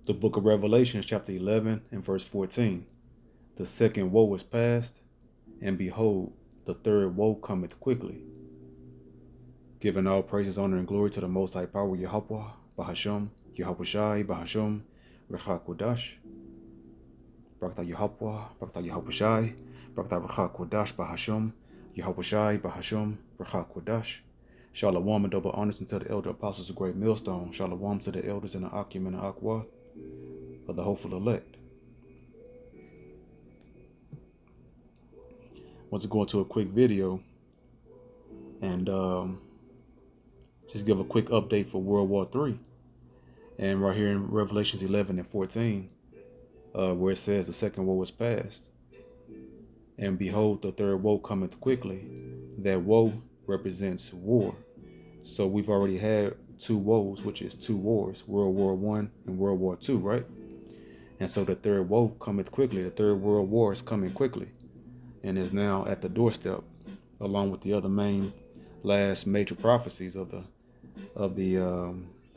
The book of Revelation, chapter 11 and verse 14. The second woe is past, and behold, the third woe cometh quickly. Giving all praises, honor, and glory to the Most High Power, Yahweh, Bahasham, Yahweh Shai, Bahasham, Recha Kodash, Brakta Yahweh, Brakta Yahweh Shai, Brakta Recha Kodash, Bahasham, Yahweh Shai, Bahasham, Recha Kodash. Shalom and double honors unto the elder apostles of Great Millstone. Shalom to the elders in the Akim and the Akwath of the hopeful elect. Want to go into a quick video and just give a quick update for World War III. And right here in Revelations 11 and 14, where it says the second woe is past, and behold, the third woe cometh quickly. That woe represents war. So we've already had two woes, which is two wars, World War I and World War II, right? And so the third woe cometh quickly. The third world war is coming quickly and is now at the doorstep, along with the other main last major prophecies of the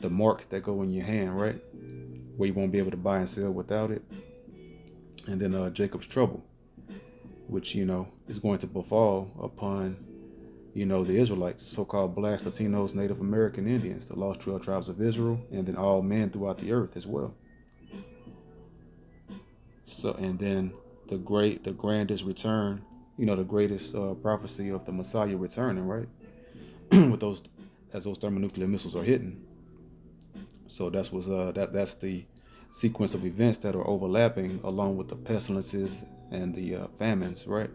mark that go in your hand, right? Where you won't be able to buy and sell without it. And then Jacob's trouble, which, is going to befall upon, the Israelites, so-called blacks, Latinos, Native American Indians, the lost 12 tribes of Israel, and then all men throughout the earth as well. So, and then the grandest return, the greatest prophecy of the Messiah returning, right? With those, as those thermonuclear missiles are hitting. So that's the sequence of events that are overlapping, along with the pestilences and the famines, right?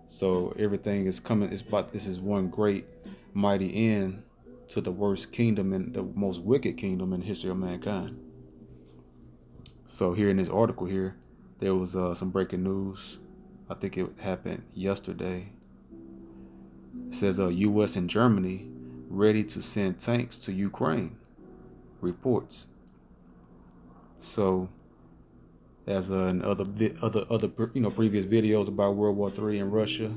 So everything is coming. This is one great mighty end to the worst kingdom and the most wicked kingdom in the history of mankind. So here in this article here, there was some breaking news. I think it happened yesterday. It says U.S. and Germany ready to send tanks to Ukraine. Reports. So, as in other previous videos about World War III and Russia,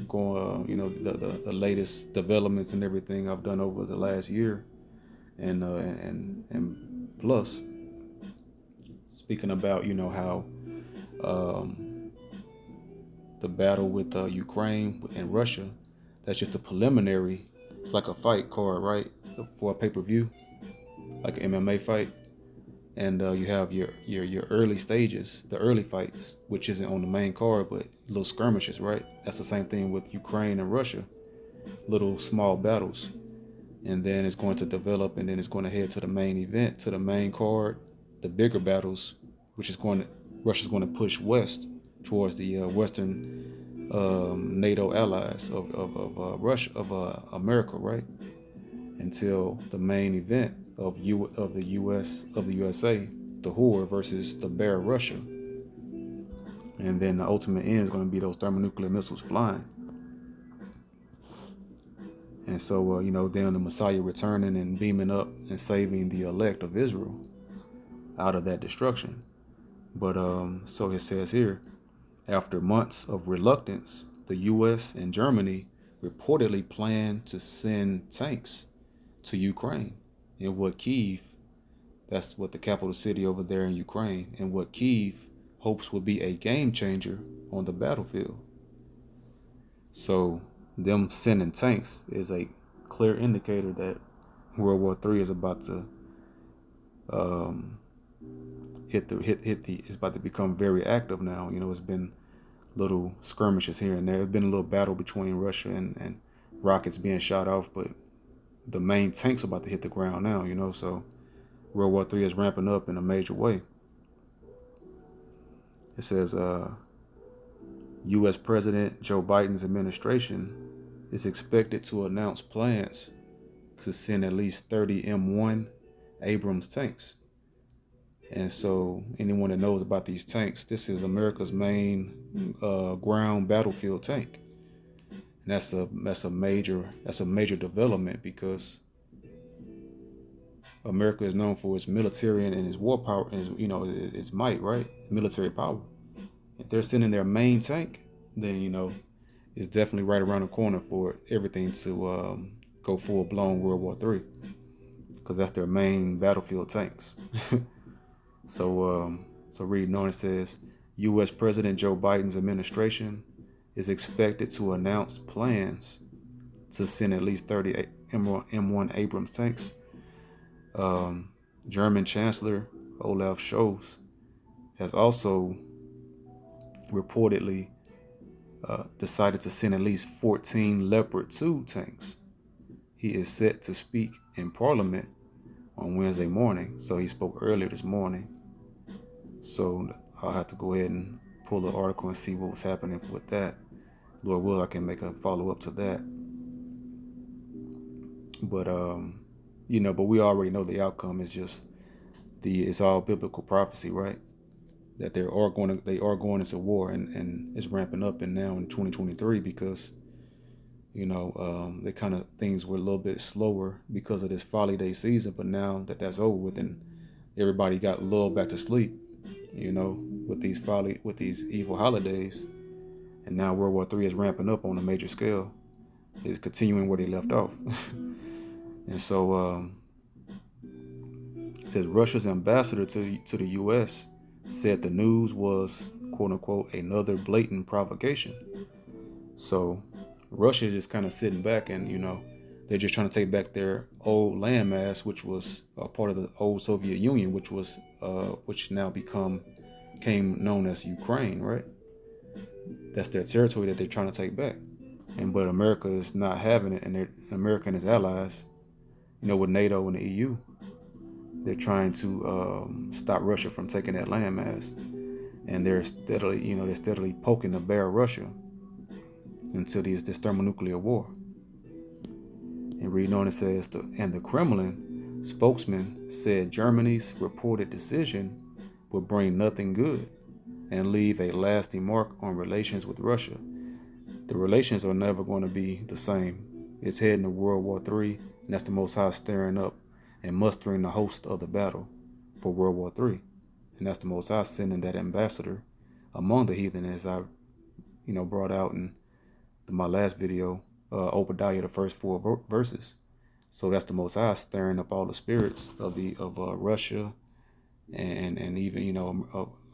going the latest developments and everything I've done over the last year, and plus speaking about how the battle with Ukraine and Russia, that's just a preliminary. It's like a fight card, right, for a pay-per-view, like an MMA fight. And you have your early stages, the early fights, which isn't on the main card, but little skirmishes, right? That's the same thing with Ukraine and Russia, little small battles. And then it's going to develop, and then it's going to head to the main event, to the main card, the bigger battles, which is Russia's going to push west towards the Western NATO allies of Russia, of America, right? Until the main event of the USA, the whore versus the bear Russia. And then the ultimate end is going to be those thermonuclear missiles flying. And so, then the Messiah returning and beaming up and saving the elect of Israel out of that destruction. But so it says here, after months of reluctance, the U.S. and Germany reportedly plan to send tanks to Ukraine, in what Kyiv, that's what the capital city over there in Ukraine, and what Kyiv hopes will be a game changer on the battlefield. So them sending tanks is a clear indicator that World War III is about to it's about to become very active now. It's been little skirmishes here and there. There's been a little battle between Russia and rockets being shot off, but the main tanks are about to hit the ground now, so World War III is ramping up in a major way. It says U.S. President Joe Biden's administration is expected to announce plans to send at least 30 M1 Abrams tanks. And so anyone that knows about these tanks, this is America's main ground battlefield tank. And that's a major development, because America is known for its military and its war power and its might, right? Military power. If they're sending their main tank, then it's definitely right around the corner for everything to go full blown World War III, because that's their main battlefield tanks. So reading on, it says, U.S. President Joe Biden's administration is expected to announce plans to send at least 30 M1 Abrams tanks. German Chancellor Olaf Scholz has also reportedly decided to send at least 14 Leopard 2 tanks. He is set to speak in Parliament on Wednesday morning. So he spoke earlier this morning. So I'll have to go ahead and pull the article and see what was happening with that. Lord will, I can make a follow up to that. But but we already know the outcome is just it's all biblical prophecy, right? That they are going into war, and it's ramping up, and now in 2023 because they kind of things were a little bit slower because of this Folly Day season, but now that that's over with, and everybody got lulled back to sleep, with these evil holidays, and now World War III is ramping up on a major scale. It's continuing where they left off, and so it says Russia's ambassador to the U.S. said the news was quote unquote another blatant provocation. So Russia is just kind of sitting back, and they're just trying to take back their old landmass, which was a part of the old Soviet Union, which now came known as Ukraine, right? That's their territory that they're trying to take back, but America is not having it, and America and its allies, with NATO and the EU, they're trying to stop Russia from taking that landmass, and they're steadily poking the bear of Russia until this thermonuclear war. And reading on, it says, the Kremlin spokesman said Germany's reported decision would bring nothing good and leave a lasting mark on relations with Russia. The relations are never going to be the same. It's heading to World War III, and that's the Most High stirring up and mustering the host of the battle for World War III. And that's the Most High sending that ambassador among the heathen, as I brought out in my last video, Obadiah, the first 4 verses. So that's the Most High stirring up all the spirits of Russia, and even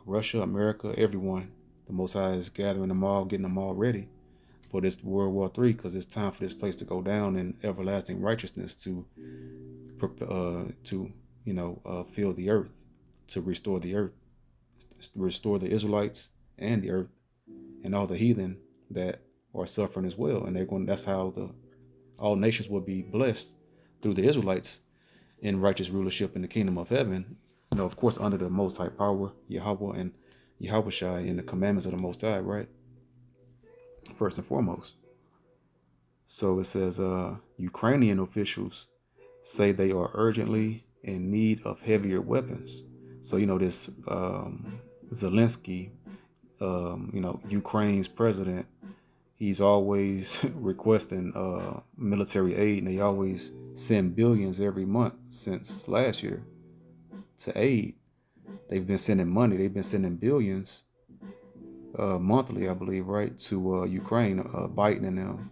Russia, America, everyone. The Most High is gathering them all, getting them all ready for this World War III, because it's time for this place to go down in everlasting righteousness to fill the earth, to restore the earth, restore the Israelites and the earth and all the heathen that are suffering as well. And that's how all nations will be blessed through the Israelites in righteous rulership in the kingdom of heaven. Of course, under the Most High power, Yahweh and Yahushai, and the commandments of the Most High, right? First and foremost. So it says, Ukrainian officials say they are urgently in need of heavier weapons. So, this Zelensky, Ukraine's president, he's always requesting military aid, and they always send billions every month since last year to aid. They've been sending money. They've been sending billions monthly, I believe, right, to Ukraine, Biden and them.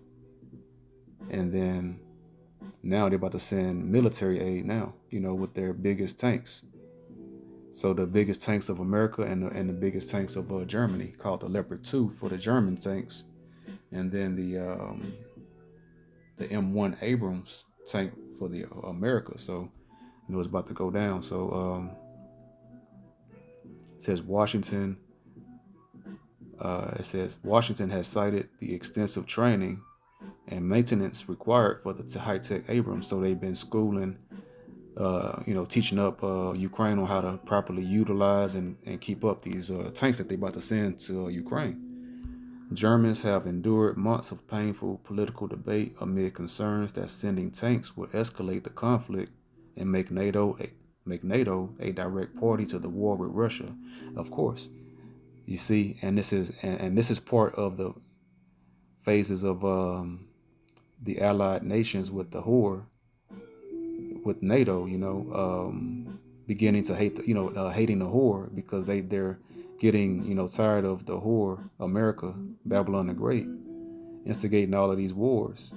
And then now they're about to send military aid now, with their biggest tanks. So the biggest tanks of America and the biggest tanks of Germany, called the Leopard 2 for the German tanks. And then the M1 Abrams tank for the America. So it's about to go down. So it says Washington has cited the extensive training and maintenance required for the high-tech Abrams. So they've been schooling, teaching up Ukraine on how to properly utilize and keep up these tanks that they're about to send to Ukraine. Germans have endured months of painful political debate amid concerns that sending tanks would escalate the conflict and make NATO a direct party to the war with Russia. Of course, you see, and this is part of the phases of the allied nations with the whore, with NATO, beginning to hate, hating the whore, because they're getting, tired of the whore, America, Babylon the Great, instigating all of these wars.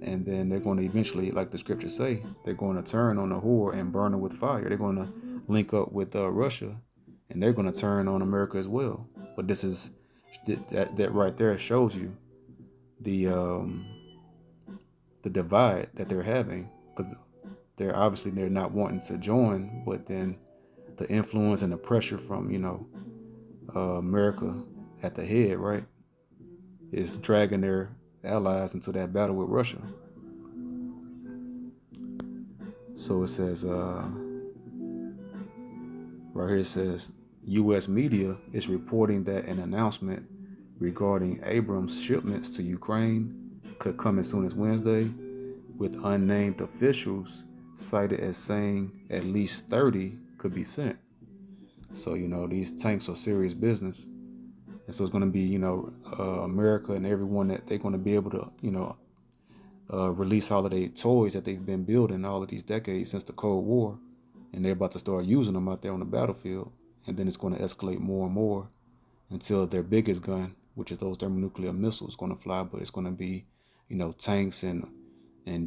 And then they're going to eventually, like the scriptures say, they're going to turn on the whore and burn her with fire. They're going to link up with Russia, and they're going to turn on America as well. But this is that right there shows you the um, the divide that they're having, because they're not wanting to join, but then the influence and the pressure from America at the head, right, is dragging their allies into that battle with Russia. So it says right here, it says U.S. media is reporting that an announcement regarding Abrams shipments to Ukraine could come as soon as Wednesday, with unnamed officials cited as saying at least 30 could be sent. So, these tanks are serious business. And so it's going to be, America and everyone that they're going to be able to, release all of their toys that they've been building all of these decades since the Cold War. And they're about to start using them out there on the battlefield. And then it's going to escalate more and more until their biggest gun, which is those thermonuclear missiles, is going to fly. But it's going to be, tanks and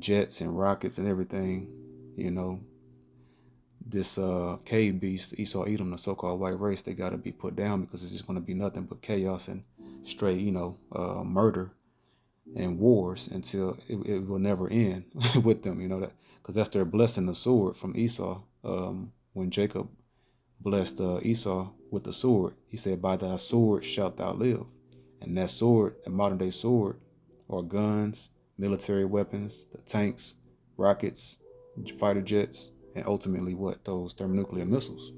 jets and rockets and everything. This cave beast, Esau Edom, the so-called white race, they got to be put down, because it's just going to be nothing but chaos and straight, murder and wars until it will never end with them, that, because that's their blessing, the sword from Esau. When Jacob blessed Esau with the sword, he said, "By thy sword shalt thou live." And that sword, a modern day sword, are guns, military weapons, the tanks, rockets, fighter jets, and ultimately what? Those thermonuclear missiles.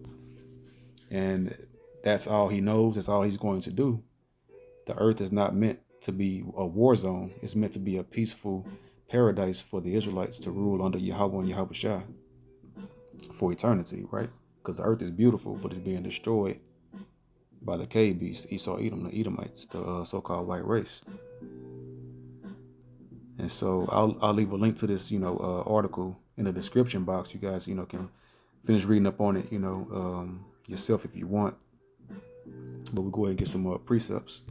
And that's all he knows. That's all he's going to do. The earth is not meant to be a war zone. It's meant to be a peaceful paradise for the Israelites to rule under Yahweh and Yahweh Shai for eternity, right? Because the earth is beautiful, but it's being destroyed by the cave beast, Esau Edom, the Edomites, the so-called white race. And so I'll leave a link to this, article in the description box. You guys, can finish reading up on it, yourself if you want. But we'll go ahead and get some more precepts.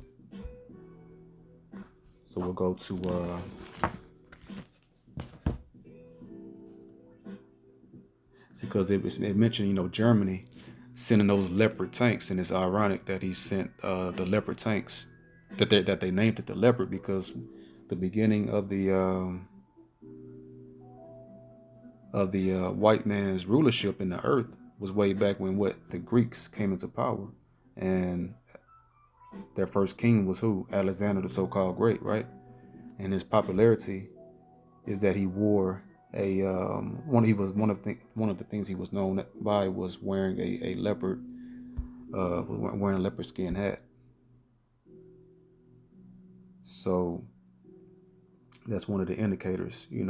So we'll go to because it mentioned, Germany sending those Leopard tanks, and it's ironic that he sent the Leopard tanks, that they named it the Leopard, because the beginning of the white man's rulership in the earth was way back when the Greeks came into power, and their first king was who? Alexander the so-called Great, right? And his popularity is that he wore one of the things he was known by was wearing a leopard, wearing a leopard skin hat. So that's one of the indicators, and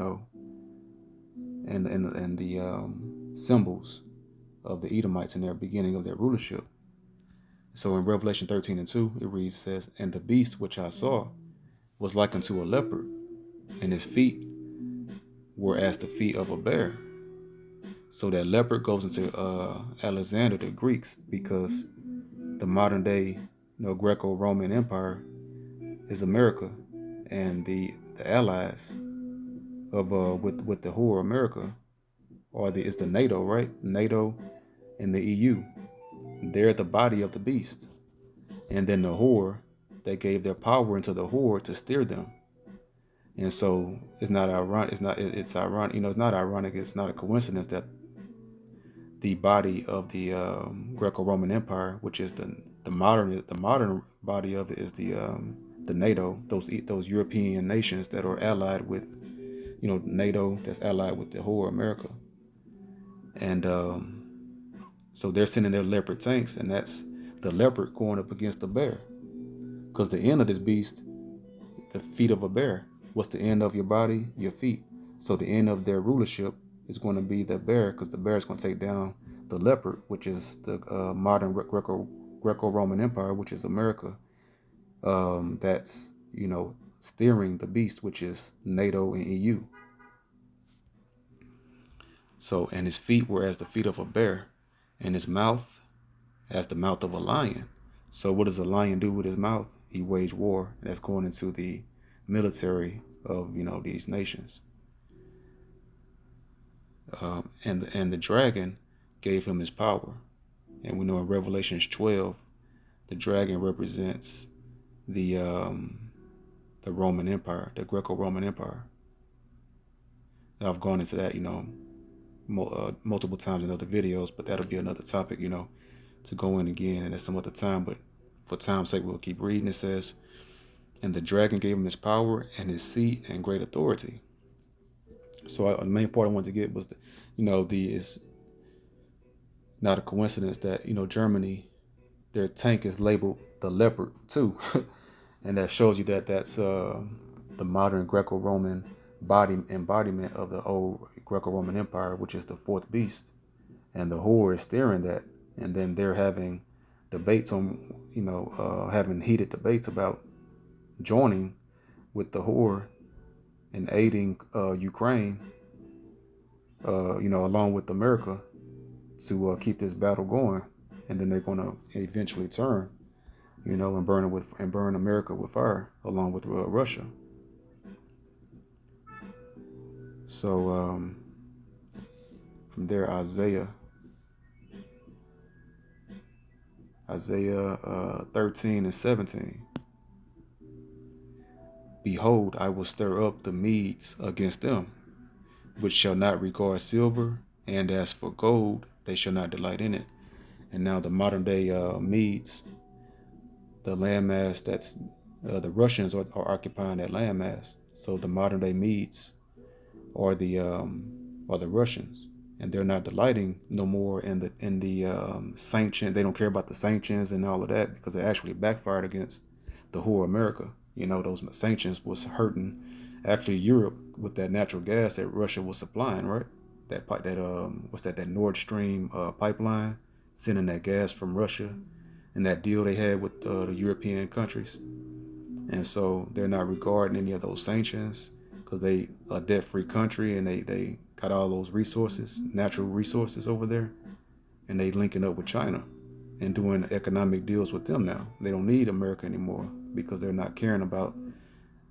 the symbols of the Edomites in their beginning of their rulership. So in Revelation 13:2, it reads, says, "And the beast which I saw was like unto a leopard, and his feet were as the feet of a bear." So that leopard goes into Alexander the Greeks, because the modern day, Greco-Roman Empire is America, and the allies of with the whore America is the NATO, right? NATO and the EU. They're the body of the beast, and then the whore, they gave their power into the whore to steer them. And so it's not ironic. It's ironic. It's not ironic. It's not a coincidence that the body of the Greco-Roman Empire, which is the modern body of it, is the NATO. Those European nations that are allied with, NATO, that's allied with the whole America. And so they're sending their leopard tanks, and that's the leopard going up against the bear. Because the end of this beast, the feet of a bear. What's the end of your body? Your feet. So the end of their rulership is going to be the bear, because the bear is going to take down the leopard, which is the modern Greco-Roman Empire, which is America. That's, steering the beast, which is NATO and EU. So, and his feet were as the feet of a bear, and his mouth as the mouth of a lion. So what does a lion do with his mouth? He wage war. And that's going into the military of, these nations. And the dragon gave him his power. And we know in Revelations 12, the dragon represents the Roman Empire, the Greco-Roman Empire. I've gone into that, multiple times in other videos, but that'll be another topic, to go in again and at some other time. But for time's sake, we'll keep reading. It says, and the dragon gave him his power and his seat and great authority. So the main part I wanted to get was, it's not a coincidence that, Germany, their tank is labeled the Leopard too. And that shows you that that's the modern Greco-Roman embodiment of the old Greco-Roman Empire, which is the fourth beast. And the whore is steering that. And then they're having debates on, having heated debates about joining with the whore and aiding Ukraine, along with America to keep this battle going. And then they're going to eventually turn, and burn America with fire along with Russia. So from there, Isaiah 13 and 17. Behold, I will stir up the Medes against them, which shall not regard silver, and as for gold, they shall not delight in it. And now the modern day Medes, the landmass that's the Russians are occupying that landmass. So the modern day Medes are the Russians, and they're not delighting no more in the sanction. They don't care about the sanctions and all of that because it actually backfired against the whole America. Those sanctions was hurting actually Europe with that natural gas that Russia was supplying, right? That Nord Stream pipeline, sending that gas from Russia, and that deal they had with the European countries. And so they're not regarding any of those sanctions because they a debt-free country, and they got all those resources, natural resources over there, and they linking up with China and doing economic deals with them now. They don't need America anymore because they're not caring about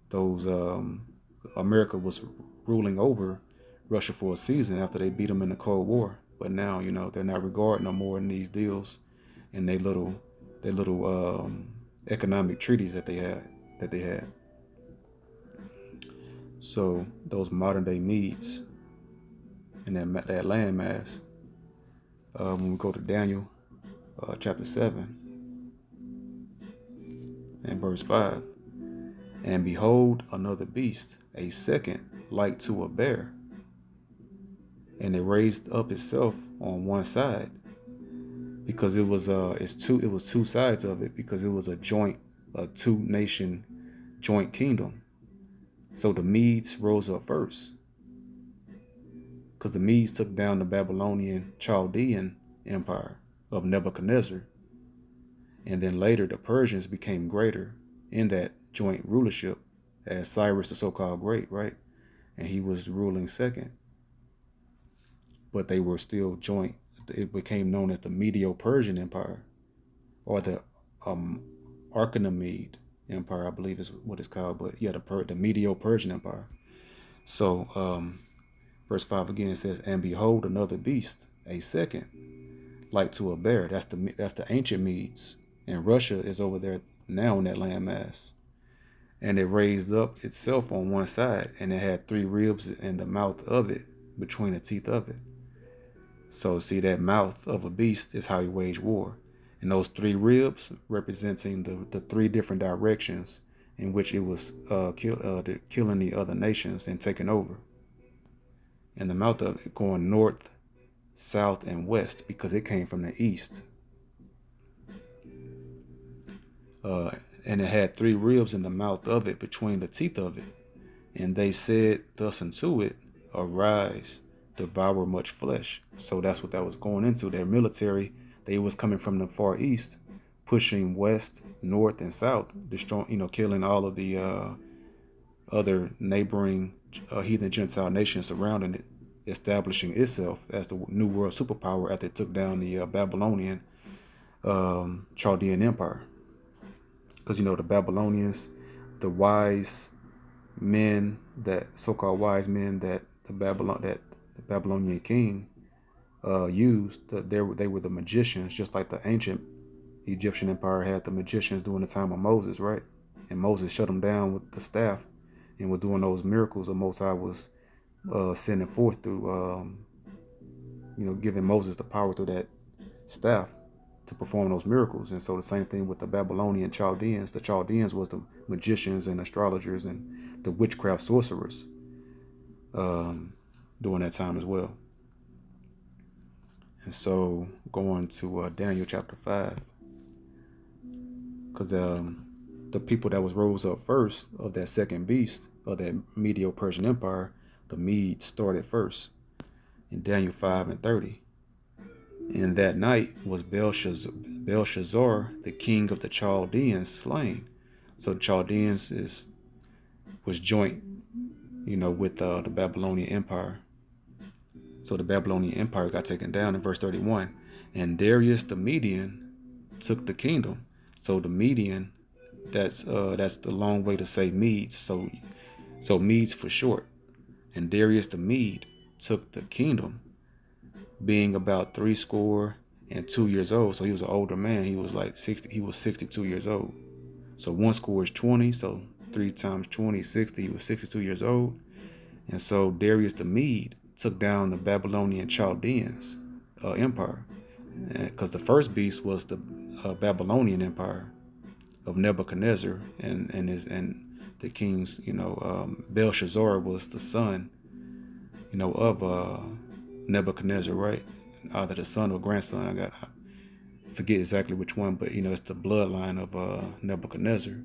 those. America was ruling over Russia for a season after they beat them in the Cold War, but now they're not regarding no more in these deals and they little economic treaties that they had. So those modern day Medes and that landmass. When we go to Daniel chapter 7 and verse 5, and behold another beast, a second like to a bear, and it raised up itself on one side, because it was two sides of it, because it was a two nation joint kingdom. So the Medes rose up first, because the Medes took down the Babylonian Chaldean empire of Nebuchadnezzar, and then later the Persians became greater in that joint rulership as Cyrus the so-called Great, right? And he was ruling second, but they were still joint. It became known as the Medo-Persian Empire, or the Archaemenid Empire, I believe is what it's called. But yeah, the Medo-Persian Empire. So verse 5 again says, and behold another beast, a second, like to a bear. That's the ancient Medes, and Russia is over there now in that landmass. And it raised up itself on one side, and it had 3 ribs in the mouth of it, between the teeth of it. So see, that mouth of a beast is how you wage war. And those 3 ribs representing the 3 different directions in which it was killing the other nations and taking over. And the mouth of it going north, south, and west, because it came from the east. And it had 3 ribs in the mouth of it, between the teeth of it. And they said thus unto it, arise, devour much flesh. So that's what that was going into. Their military, they was coming from the far east, pushing west, north, and south, destroying, killing all of the other neighboring heathen Gentile nations surrounding it, establishing itself as the new world superpower after it took down the Babylonian Chaldean Empire. Because the Babylonians, the wise men, that so-called wise men that the Babylonian king used. They were the magicians, just like the ancient Egyptian empire had the magicians during the time of Moses, right? And Moses shut them down with the staff and was doing those miracles the Most High was sending forth through, giving Moses the power through that staff to perform those miracles. And so the same thing with the Babylonian Chaldeans. The Chaldeans was the magicians and astrologers and the witchcraft sorcerers during that time as well. And so going to Daniel chapter 5, because the people that was rose up first of that second beast of that Medo-Persian Empire, the Medes started first in Daniel 5:30. And that night was Belshazzar, the king of the Chaldeans, slain. So the Chaldeans was joint, with the Babylonian Empire. So the Babylonian Empire got taken down in verse 31. And Darius the Median took the kingdom. So the Median, that's the long way to say Medes. So Medes for short. And Darius the Mede took the kingdom, being about 62 years old. So he was an older man. He was like 60. He was 62 years old. So one score is 20. So 3 times 20 is 60. He was 62 years old. And so Darius the Mede took down the Babylonian Chaldeans empire, because the first beast was the Babylonian Empire of Nebuchadnezzar and the kings. Belshazzar was the son, of Nebuchadnezzar, right? Either the son or grandson. I forget exactly which one, but it's the bloodline of Nebuchadnezzar.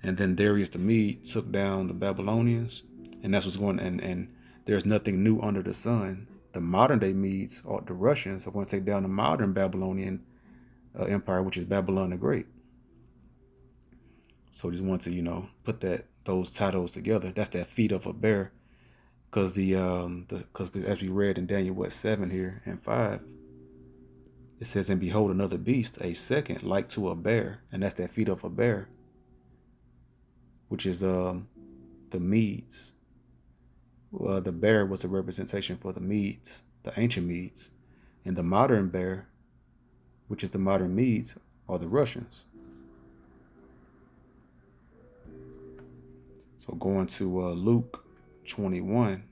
And then Darius the Mede took down the Babylonians, and that's what's going. And there's nothing new under the sun. The modern day Medes, or the Russians, are going to take down the modern Babylonian empire, which is Babylon the Great. So just want to put those titles together. That's that feet of a bear, because because as we read in Daniel 7 here and 5, it says, and behold another beast, a second like to a bear, and that's that feet of a bear, which is the Medes. The bear was a representation for the Medes, the ancient Medes, and the modern bear, which is the modern Medes, are the Russians. So going to Luke 21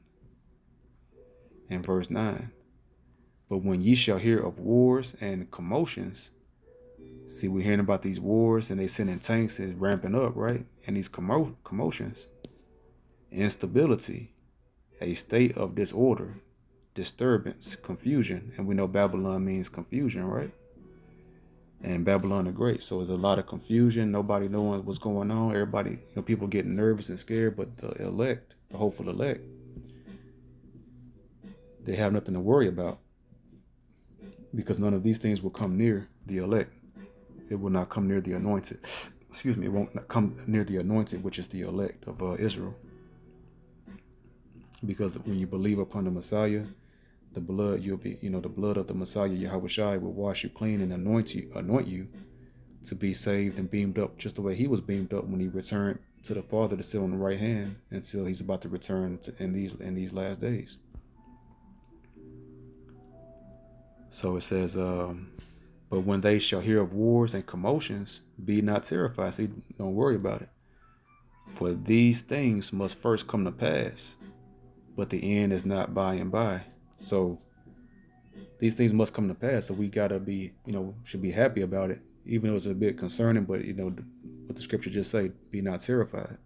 and verse 9. But when ye shall hear of wars and commotions, see, we're hearing about these wars and they sending tanks is ramping up, right? And these commotions, instability, a state of disorder, disturbance, confusion. And we know Babylon means confusion, right? And Babylon the Great. So there's a lot of confusion, nobody knowing what's going on. Everybody, people getting nervous and scared, but the elect, the hopeful elect, they have nothing to worry about, because none of these things will come near the elect. It will not come near the anointed. Excuse me, it won't come near the anointed, which is the elect of Israel. Because when you believe upon the Messiah, the blood, you'll be, the blood of the Messiah, Yahweh Shai, will wash you clean and anoint you to be saved and beamed up, just the way he was beamed up when he returned to the Father to sit on the right hand until he's about to return in these last days. So it says, but when they shall hear of wars and commotions, be not terrified. See, don't worry about it. For these things must first come to pass, but the end is not by and by. So these things must come to pass. So we gotta be, should be happy about it, even though it's a bit concerning. But what the scripture just say, be not terrified,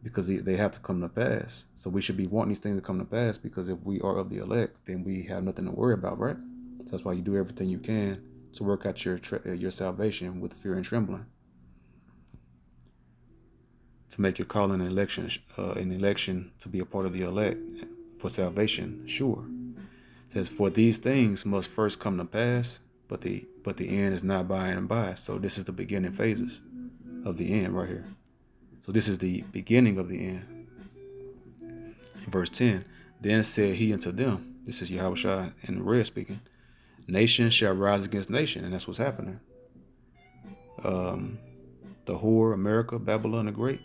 because they have to come to pass. So we should be wanting these things to come to pass, because if we are of the elect, then we have nothing to worry about, right? So that's why you do everything you can to work out your salvation with fear and trembling, to make your calling and election to be a part of the elect for salvation sure. It says, for these things must first come to pass, but the end is not by and by. So this is the beginning phases of the end right here. So this is the beginning of the end. Verse 10, then said he unto them, this is Yahweh Shai in the red speaking, nation shall rise against nation. And that's what's happening. The whore, America, Babylon the Great,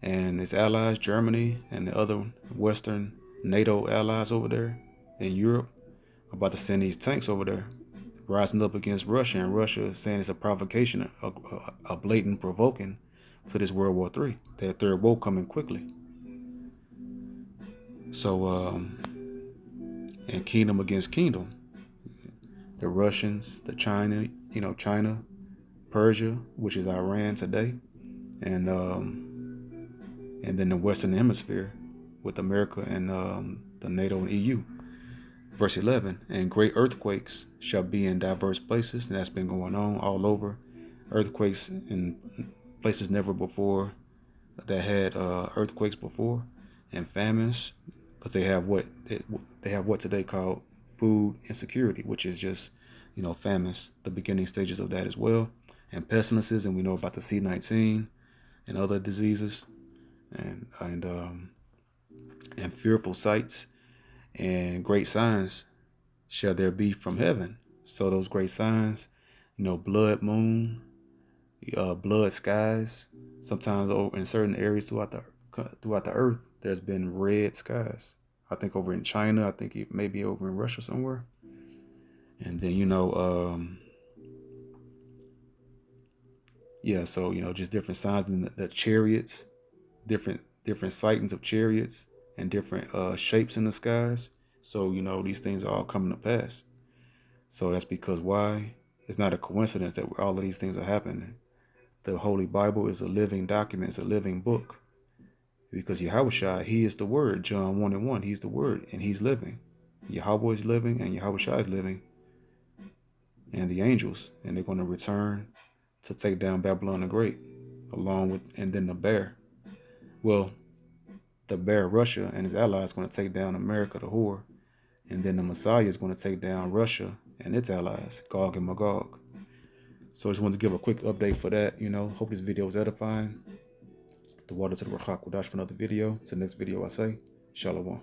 and its allies, Germany, and the other Western NATO allies over there, in Europe about to send these tanks over there, rising up against Russia, and Russia is saying it's a provocation, a blatant provoking to this World War III, that third woe coming quickly. So, and kingdom against kingdom, the Russians, the China, China, Persia, which is Iran today, and then the Western Hemisphere with America and the NATO and EU. Verse 11, and great earthquakes shall be in diverse places, and that's been going on all over. Earthquakes in places never before that had earthquakes before, and famines, because they have what today called food insecurity, which is just famines, the beginning stages of that as well, and pestilences, and we know about the C-19 and other diseases, and fearful sights, and great signs shall there be from heaven. So those great signs, blood moon, blood skies. Sometimes over in certain areas throughout the earth, there's been red skies. I think over in China, I think it may be over in Russia somewhere. And then so just different signs in the chariots, different sightings of chariots, and different shapes in the skies. So these things are all coming to pass. So that's because why? It's not a coincidence that all of these things are happening. The Holy Bible is a living document, it's a living book. Because Yahushua, he is the word, John 1:1, he's the word, and he's living. Yahweh is living, and Yahushua is living, and the angels, and they're going to return to take down Babylon the Great, along with, and then the bear. Well, the bear, Russia, and his allies, going to take down America, the whore, and then the Messiah is going to take down Russia and its allies, Gog and Magog. So I just wanted to give a quick update for that. Hope this video was edifying. The water to the Rachak Wadash for another video. To the next video I say, Shalom.